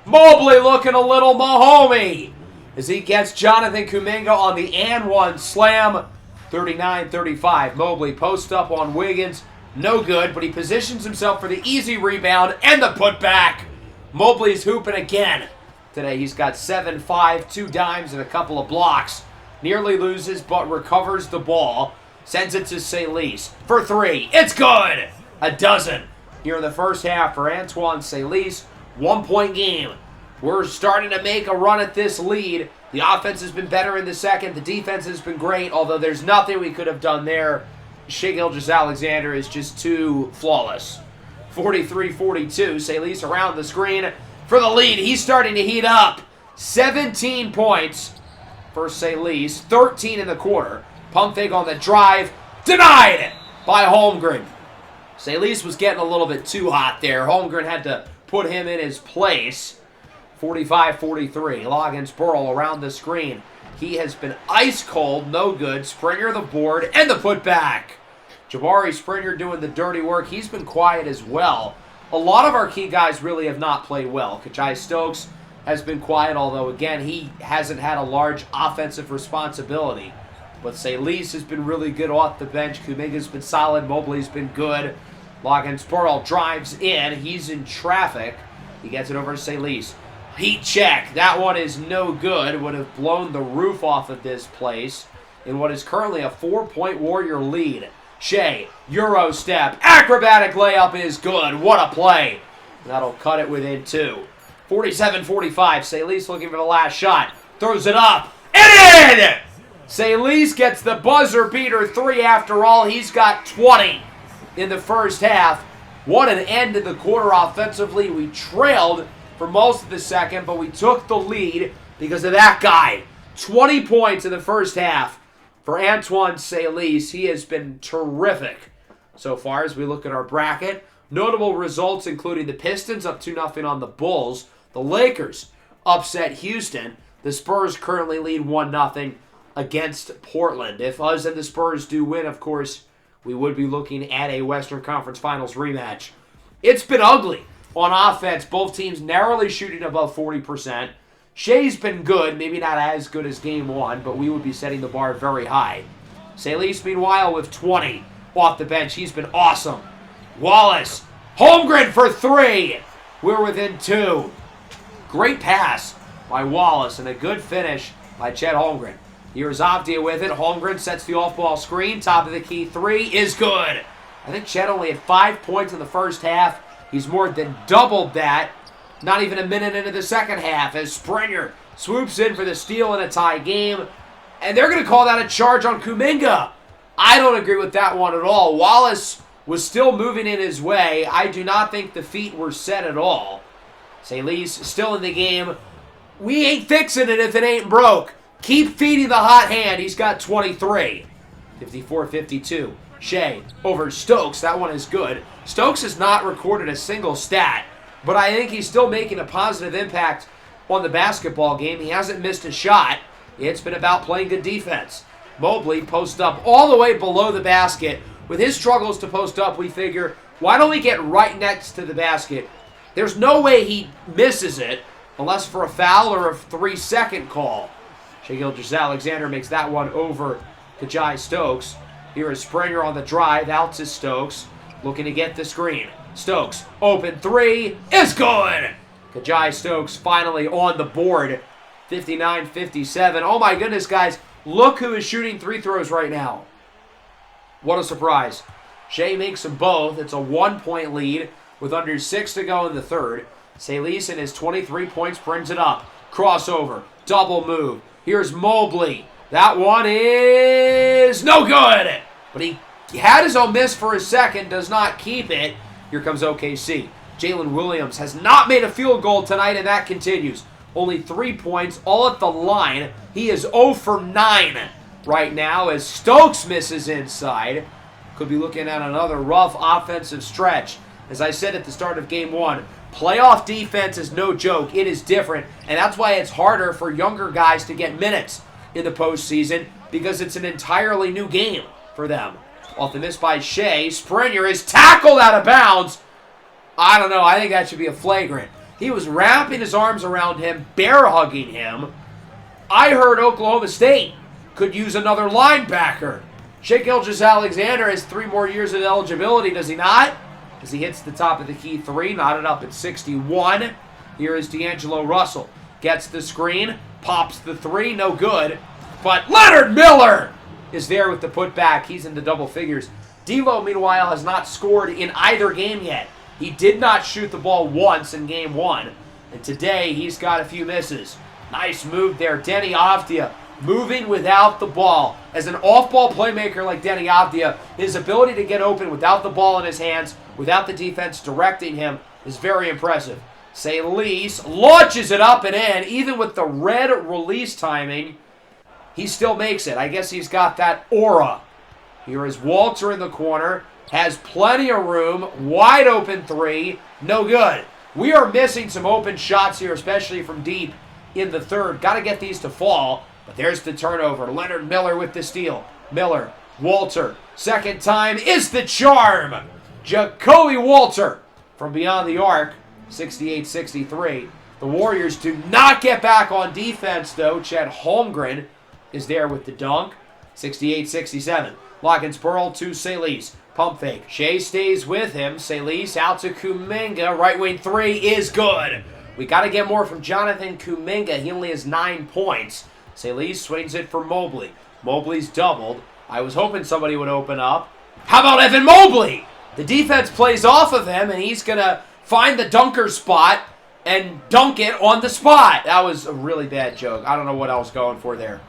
Mobley looking a little Mahomey as he gets Jonathan Kuminga on the and one slam. 39-35. Mobley posts up on Wiggins. No good, but he positions himself for the easy rebound and the putback. Mobley's hooping again. Today he's got 7-5, 2 dimes, and a couple of blocks. Nearly loses, but recovers the ball. Sends it to Saley's for 3. It's good! A dozen here in the first half for Antoine Saley's. 1-point game. We're starting to make a run at this lead. The offense has been better in the second. The defense has been great, although there's nothing we could have done there. Shai Gilgeous-Alexander is just too flawless. 43-42. Saley's around the screen for the lead. He's starting to heat up. 17 points for Saley's. 13 in the quarter. Pump fake on the drive. Denied by Holmgren. Saley's was getting a little bit too hot there. Holmgren had to put him in his place. 45-43. Loggins Burrell around the screen. He has been ice cold, no good. Springer the board and the putback. Jabari Springer doing the dirty work. He's been quiet as well. A lot of our key guys really have not played well. Kachai Stokes has been quiet, although again he hasn't had a large offensive responsibility. But Saley's has been really good off the bench. Kuminga's been solid. Mobley's been good. Loggins Burrell drives in. He's in traffic. He gets it over to Saley's. Heat check. That one is no good. Would have blown the roof off of this place in what is currently a 4-point Warrior lead. Shea, Euro step. Acrobatic layup is good. What a play. That'll cut it within 2. 47-45. Salis looking for the last shot. Throws it up. And in! Salis gets the buzzer beater 3 after all. He's got 20 in the first half. What an end to the quarter offensively. We trailed for most of the second, but we took the lead because of that guy. 20 points in the first half for Antoine Salis. He has been terrific so far as we look at our bracket. Notable results including the Pistons up 2-0 on the Bulls. The Lakers upset Houston. The Spurs currently lead 1-0 against Portland. If us and the Spurs do win, of course, we would be looking at a Western Conference Finals rematch. It's been ugly on offense. Both teams narrowly shooting above 40%. Shea's been good, maybe not as good as game 1, but we would be setting the bar very high. Salis, meanwhile, with 20 off the bench. He's been awesome. Wallace, Holmgren for 3. We're within 2. Great pass by Wallace and a good finish by Chet Holmgren. Here's Avdia with it. Holmgren sets the off-ball screen. Top of the key 3 is good. I think Chet only had 5 points in the first half. He's more than doubled that. Not even a minute into the second half as Springer swoops in for the steal in a tie game. And they're going to call that a charge on Kuminga. I don't agree with that one at all. Wallace was still moving in his way. I do not think the feet were set at all. Salis still in the game. We ain't fixing it if it ain't broke. Keep feeding the hot hand. He's got 23. 54-52. Shea over Stokes. That one is good. Stokes has not recorded a single stat, but I think he's still making a positive impact on the basketball game. He hasn't missed a shot. It's been about playing good defense. Mobley posts up all the way below the basket. With his struggles to post up, we figure, why don't we get right next to the basket? There's no way he misses it unless for a foul or a 3-second call. Shai Gilgeous-Alexander makes that one over to Jai Stokes. Here is Springer on the drive. Out to Stokes. Looking to get the screen. Stokes, open 3, is good! Kajai Stokes finally on the board. 59-57. Oh my goodness, guys. Look who is shooting 3 throws right now. What a surprise. Shea makes them both. It's a 1-point lead with under 6 to go in the third. Salis in his 23 points brings it up. Crossover. Double move. Here's Mobley. That one is no good. But he had his own miss for a second. Does not keep it. Here comes OKC. Jalen Williams has not made a field goal tonight, and that continues. Only 3 points, all at the line. He is 0 for 9 right now as Stokes misses inside. Could be looking at another rough offensive stretch. As I said at the start of Game 1, playoff defense is no joke. It is different, and that's why it's harder for younger guys to get minutes in the postseason because it's an entirely new game for them. Off the miss by Shea, Springer is tackled out of bounds. I don't know. I think that should be a flagrant. He was wrapping his arms around him, bear-hugging him. I heard Oklahoma State could use another linebacker. Shai Gilgeous-Alexander has 3 more years of eligibility, does he not? As he hits the top of the key 3, knotted up at 61. Here is D'Angelo Russell. Gets the screen, pops the 3, no good. But Leonard Miller is there with the putback. He's in the double figures. D'Lo, meanwhile, has not scored in either game yet. He did not shoot the ball once in Game 1. And today, he's got a few misses. Nice move there. Denny Avdia moving without the ball. As an off-ball playmaker like Denny Avdia, his ability to get open without the ball in his hands, without the defense directing him, is very impressive. Salis launches it up and in. Even with the red release timing, he still makes it. I guess he's got that aura. Here is Walter in the corner. Has plenty of room. Wide open 3. No good. We are missing some open shots here, especially from deep in the third. Got to get these to fall. But there's the turnover. Leonard Miller with the steal. Miller. Walter. Second time is the charm. Jacoby Walter from beyond the arc. 68-63. The Warriors do not get back on defense, though. Chet Holmgren is there with the dunk. 68-67. Lockins Pearl to Salis. Pump fake. Shea stays with him. Salis out to Kuminga. Right wing 3 is good. We got to get more from Jonathan Kuminga. He only has 9 points. Salis swings it for Mobley. Mobley's doubled. I was hoping somebody would open up. How about Evan Mobley? The defense plays off of him, and he's going to find the dunker spot. and dunk it on the spot. That was a really bad joke. I don't know what I was going for there.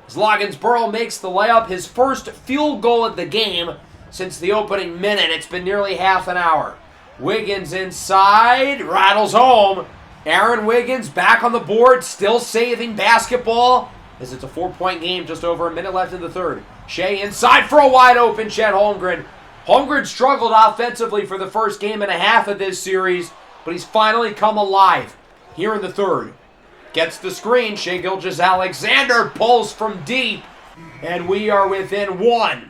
As Loggins-Burl makes the layup, his first field goal of the game since the opening minute. It's been nearly half an hour. Wiggins inside, rattles home. Aaron Wiggins back on the board, still saving basketball as it's a 4-point game, just over a minute left in the third. Shea inside for a wide open Chet Holmgren. Holmgren struggled offensively for the first game and a half of this series, but he's finally come alive here in the third. Gets the screen, Shea Gilgeous-Alexander pulls from deep, and we are within one.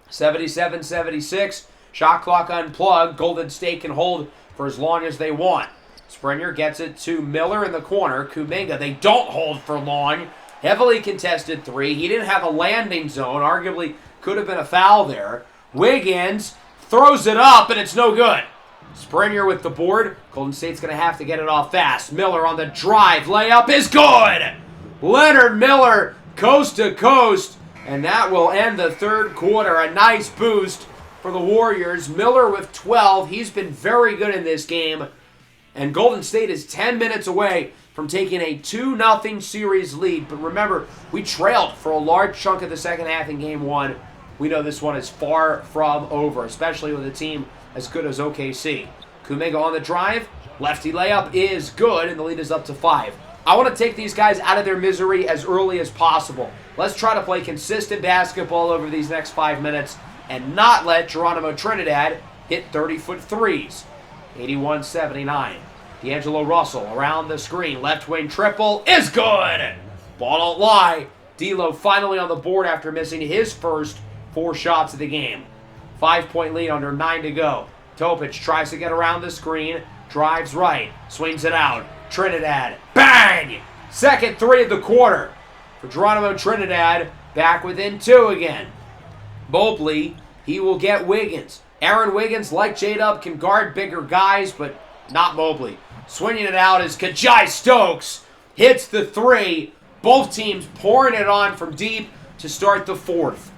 77-76, shot clock unplugged. Golden State can hold for as long as they want. Springer gets it to Miller in the corner. Kuminga, they don't hold for long. Heavily contested three. He didn't have a landing zone. Arguably could have been a foul there. Wiggins throws it up, and it's no good. Springer with the board. Golden State's going to have to get it off fast. Miller on the drive. Layup is good. Leonard Miller, coast to coast. And that will end the third quarter. A nice boost for the Warriors. Miller with 12. He's been very good in this game. And Golden State is 10 minutes away from taking a 2-0 series lead. But remember, we trailed for a large chunk of the second half in Game 1. We know this one is far from over, especially with a team as good as OKC. Kuminga on the drive. Lefty layup is good, and the lead is up to 5. I want to take these guys out of their misery as early as possible. Let's try to play consistent basketball over these next 5 minutes and not let Geronimo Trinidad hit 30-foot threes. 81-79. D'Angelo Russell around the screen. Left wing triple is good. Ball don't lie. D'Lo finally on the board after missing his first 4 shots of the game. 5-point lead under 9 to go. Topic tries to get around the screen. Drives right. Swings it out. Trinidad. Bang! Second 3 of the quarter. For Geronimo Trinidad, back within 2 again. Mobley, he will get Wiggins. Aaron Wiggins, like J-Dub, can guard bigger guys, but not Mobley. Swinging it out is Kajai Stokes. Hits the 3. Both teams pouring it on from deep to start the fourth.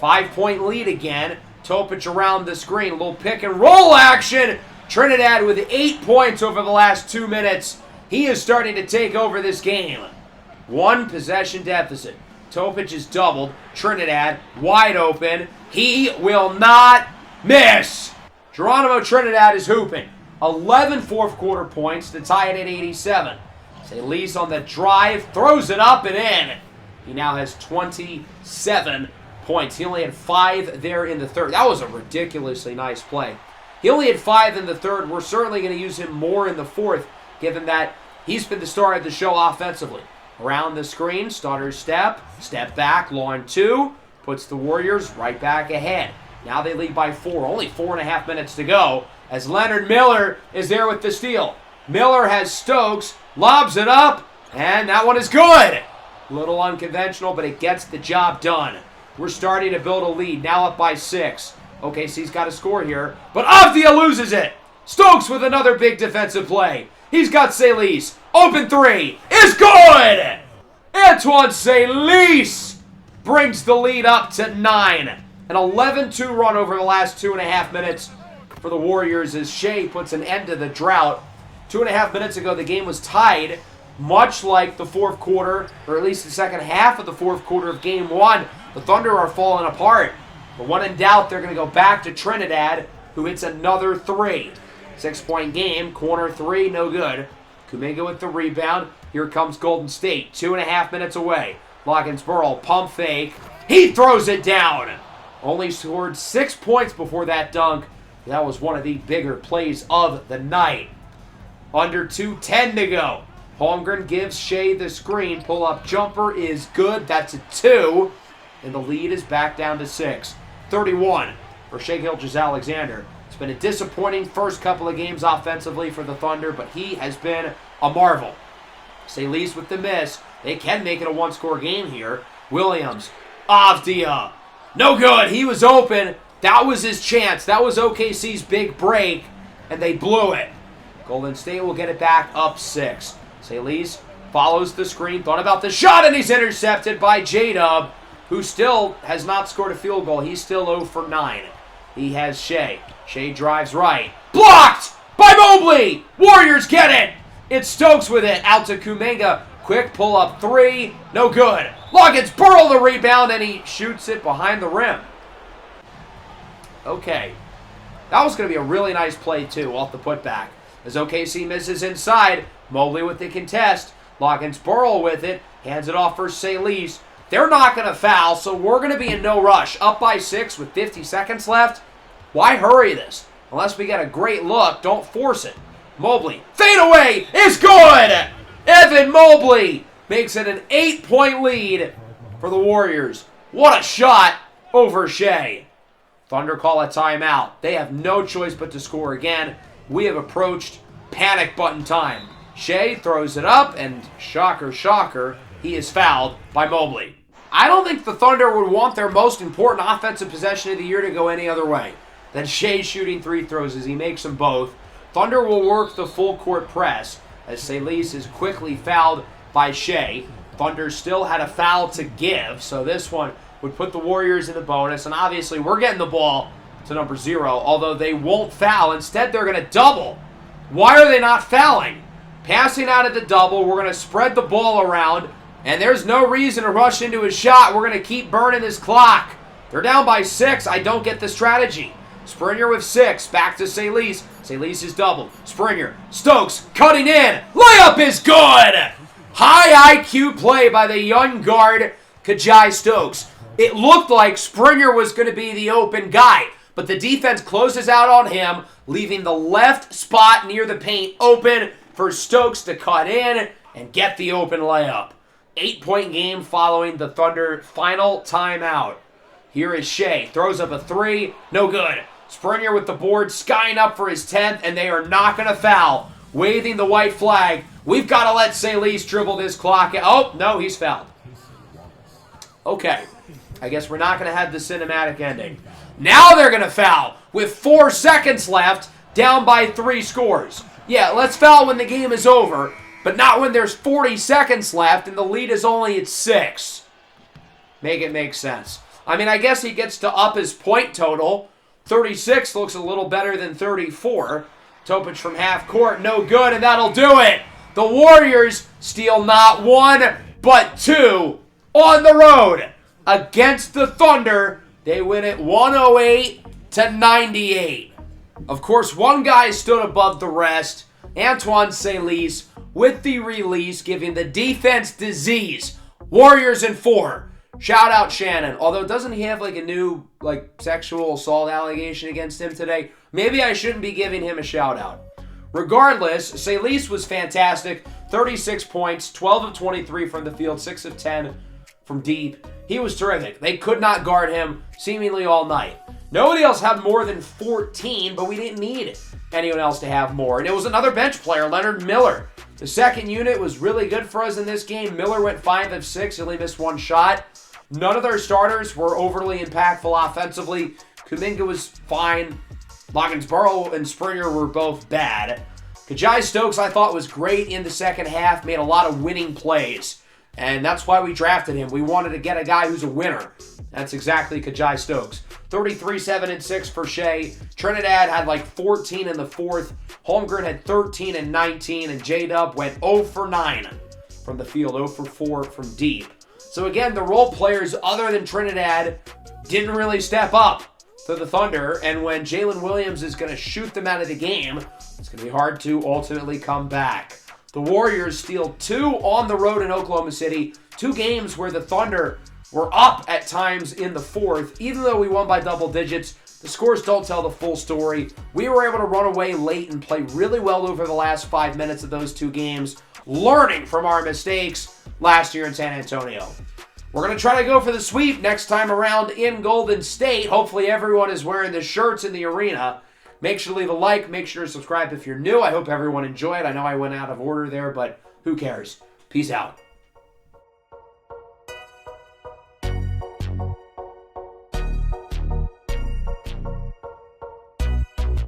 5-point lead again. Topic around the screen. A little pick and roll action. Trinidad with 8 points over the last 2 minutes. He is starting to take over this game. 1 possession deficit. Topic is doubled. Trinidad wide open. He will not miss. Geronimo Trinidad is hooping. 11 fourth quarter points to tie it at 87. Salise on the drive, throws it up and in. He now has 27 points. He only had 5 there in the third. That was a ridiculously nice play. He only had 5 in the third. We're certainly going to use him more in the fourth, given that he's been the star of the show offensively. Around the screen, starter step back, long 2, puts the Warriors right back ahead. Now they lead by 4, only 4.5 minutes to go, as Leonard Miller is there with the steal. Miller has Stokes, lobs it up, and that one is good. A little unconventional, but it gets the job done. We're starting to build a lead, now up by 6. OKC's got to score here, but Avdia loses it. Stokes with another big defensive play. He's got Salise. Open 3 is good! Antoine Salise brings the lead up to 9. An 11-2 run over the last 2.5 minutes for the Warriors as Shea puts an end to the drought. 2.5 minutes ago, the game was tied, much like the fourth quarter, or at least the second half of the fourth quarter of Game 1. The Thunder are falling apart. But when in doubt, they're going to go back to Trinidad, who hits another 3. 6-point game, corner 3, no good. Kuminga with the rebound. Here comes Golden State, 2.5 minutes away. Loggins-Burl, pump fake. He throws it down. Only scored 6 points before that dunk. That was one of the bigger plays of the night. Under 2:10 to go. Holmgren gives Shea the screen. Pull-up jumper is good. That's a 2. And the lead is back down to 6. 31 for Shea Gilgeous-Alexander. It's been a disappointing first couple of games offensively for the Thunder, but he has been a marvel. Salise with the miss. They can make it a 1-score game here. Williams. Avdia. No good. He was open. That was his chance. That was OKC's big break, and they blew it. Golden State will get it back up 6. Salise follows the screen. Thought about the shot, and he's intercepted by J-Dub, who still has not scored a field goal. He's still 0 for 9. He has Shea. Shea drives right. Blocked by Mobley. Warriors get it. It's Stokes with it. Out to Kuminga. Quick pull-up three. No good. Loggins burrow the rebound, and he shoots it behind the rim. Okay. That was going to be a really nice play, too, off the putback. As OKC misses inside, Mobley with the contest. Loggins burrow with it. Hands it off for Salis. They're not going to foul, so we're going to be in no rush. Up by 6 with 50 seconds left. Why hurry this? Unless we get a great look, don't force it. Mobley, fade away, is good! Evan Mobley makes it an 8-point lead for the Warriors. What a shot over Shea. Thunder call a timeout. They have no choice but to score again. We have approached panic button time. Shea throws it up, and shocker, shocker, he is fouled by Mobley. I don't think the Thunder would want their most important offensive possession of the year to go any other way than Shea shooting free throws as he makes them both. Thunder will work the full court press as Salis is quickly fouled by Shea. Thunder still had a foul to give, so this one would put the Warriors in the bonus, and obviously we're getting the ball to number 0, although they won't foul. Instead, they're going to double. Why are they not fouling? Passing out of the double, we're going to spread the ball around, and there's no reason to rush into his shot. We're going to keep burning this clock. They're down by 6. I don't get the strategy. Springer with 6. Back to Salis. Salis is doubled. Springer. Stokes cutting in. Layup is good. High IQ play by the young guard, Kajai Stokes. It looked like Springer was going to be the open guy, but the defense closes out on him, leaving the left spot near the paint open for Stokes to cut in and get the open layup. 8-point game following the Thunder final timeout. Here is Shea. Throws up a 3. No good. Springer with the board, skying up for his 10th, and they are not going to foul. Waving the white flag. We've got to let Salis dribble this clock. Oh, no, he's fouled. Okay. I guess we're not going to have the cinematic ending. Now they're going to foul with 4 seconds left, down by 3 scores. Yeah, let's foul when the game is over, but not when there's 40 seconds left and the lead is only at 6. Make it make sense. I mean, I guess he gets to up his point total. 36 looks a little better than 34. Topic from half court, no good, and that'll do it. The Warriors steal not 1, but 2 on the road against the Thunder. They win it 108-98. Of course, one guy stood above the rest. Antoine Salis with the release, giving the defense disease. Warriors in 4. Shout out Shannon. Although, doesn't he have like a new sexual assault allegation against him today? Maybe I shouldn't be giving him a shout out. Regardless, Salis was fantastic. 36 points, 12 of 23 from the field, 6 of 10 from deep. He was terrific. They could not guard him seemingly all night. Nobody else had more than 14, but we didn't need anyone else to have more. And it was another bench player, Leonard Miller. The second unit was really good for us in this game. Miller went 5 of 6. He only missed 1 shot. None of their starters were overly impactful offensively. Kuminga was fine. Loggins-Burrow and Springer were both bad. Kajai Stokes, I thought, was great in the second half. Made a lot of winning plays. And that's why we drafted him. We wanted to get a guy who's a winner. That's exactly Kajai Stokes. 33, 7, and 6 for Shea. Trinidad had 14 in the fourth. Holmgren had 13 and 19. And J-Dub went 0 for 9 from the field, 0 for 4 from deep. So again, the role players other than Trinidad didn't really step up to the Thunder. And when Jalen Williams is going to shoot them out of the game, it's going to be hard to ultimately come back. The Warriors steal 2 on the road in Oklahoma City. 2 games where the Thunder were up at times in the fourth. Even though we won by double digits, the scores don't tell the full story. We were able to run away late and play really well over the last 5 minutes of those 2 games, learning from our mistakes last year in San Antonio. We're going to try to go for the sweep next time around in Golden State. Hopefully everyone is wearing the shirts in the arena. Make sure to leave a like. Make sure to subscribe if you're new. I hope everyone enjoyed. I know I went out of order there, but who cares? Peace out.